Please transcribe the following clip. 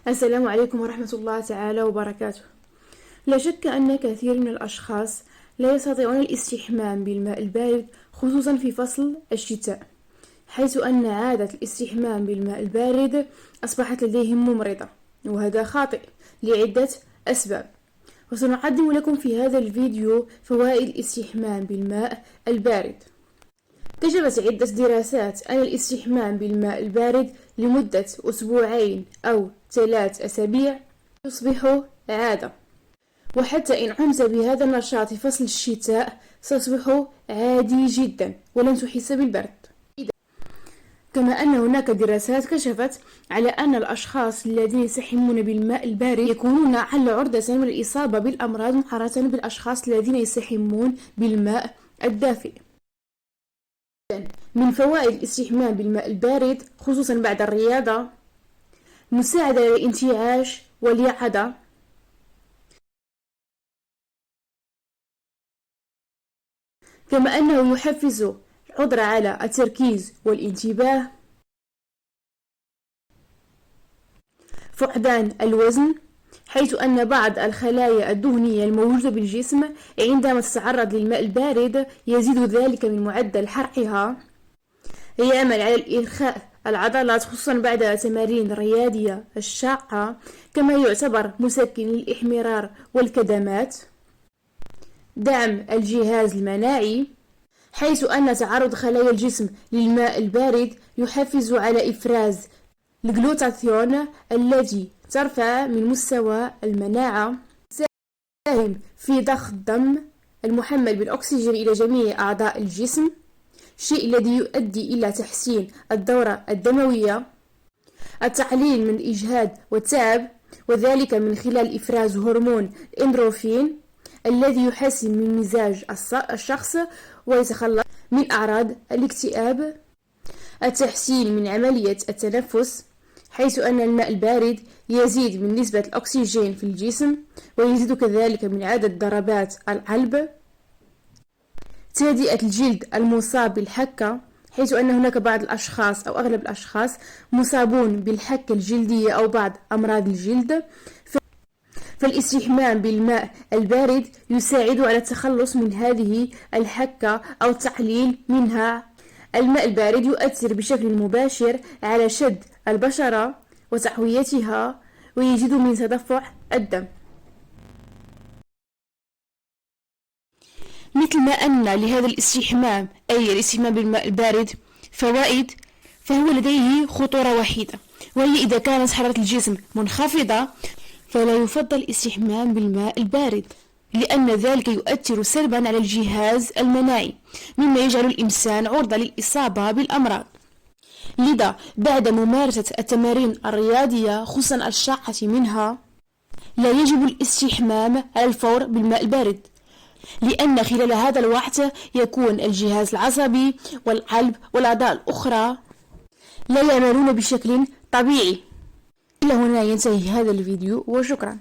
السلام عليكم ورحمة الله تعالى وبركاته. لا شك أن كثير من الأشخاص لا يستطيعون الاستحمام بالماء البارد خصوصا في فصل الشتاء، حيث أن عادة الاستحمام بالماء البارد أصبحت لديهم ممرضة، وهذا خاطئ لعدة أسباب. وسنقدم لكم في هذا الفيديو فوائد الاستحمام بالماء البارد. كشفت عدة دراسات أن الاستحمام بالماء البارد لمدة أسبوعين أو 3 أسابيع يصبح عادة، وحتى إن قمت بهذا النشاط في فصل الشتاء سيصبح عادي جدا ولن تحس بالبرد. كما أن هناك دراسات كشفت على أن الأشخاص الذين يستحمون بالماء البارد يكونون أقل عرضة من الإصابة بالأمراض مقارنة بالأشخاص الذين يستحمون بالماء الدافئ. من فوائد الاستحمام بالماء البارد خصوصا بعد الرياضة: مساعدة على الانتعاش واليقظة، كما أنه يحفز القدرة على التركيز والانتباه، فقدان الوزن، حيث أن بعض الخلايا الدهنية الموجودة بالجسم عندما تتعرض للماء البارد يزيد ذلك من معدل حرقها. يعمل على الإرخاء العضلات خصوصا بعد التمارين الرياضية الشاقة، كما يعتبر مسكن للإحمرار والكدمات. دعم الجهاز المناعي، حيث أن تعرض خلايا الجسم للماء البارد يحفز على إفراز الجلوتاثيون التي ترفع من مستوى المناعة. يساهم في ضخ الدم المحمل بالأكسجين إلى جميع أعضاء الجسم، شيء الذي يؤدي إلى تحسين الدورة الدموية. التقليل من الإجهاد والتعب، وذلك من خلال إفراز هرمون الإندروفين الذي يحسن من مزاج الشخص ويتخلص من أعراض الاكتئاب. التحسين من عملية التنفس، حيث أن الماء البارد يزيد من نسبة الأكسجين في الجسم ويزيد كذلك من عدد ضربات القلب. تهدئة الجلد المصاب بالحكة، حيث أن هناك بعض الأشخاص أو أغلب الأشخاص مصابون بالحكة الجلدية أو بعض أمراض الجلد، فالاستحمام بالماء البارد يساعد على التخلص من هذه الحكة أو التقليل منها. الماء البارد يؤثر بشكل مباشر على شد البشرة وتقويتها ويزيد من تدفق الدم. مثل ما أن لهذا الاستحمام أي الاستحمام بالماء البارد فوائد، فهو لديه خطورة وحيدة، وهي إذا كانت حرارة الجسم منخفضة فلا يفضل الاستحمام بالماء البارد، لأن ذلك يؤثر سلبا على الجهاز المناعي مما يجعل الإنسان عرضة للإصابة بالأمراض. لذا بعد ممارسة التمارين الرياضية خصوصا الشاقة منها لا يجب الاستحمام على الفور بالماء البارد، لأن خلال هذا الوقت يكون الجهاز العصبي والقلب والأعضاء الأخرى لا يعملون بشكل طبيعي. إلى هنا ينتهي هذا الفيديو وشكرا.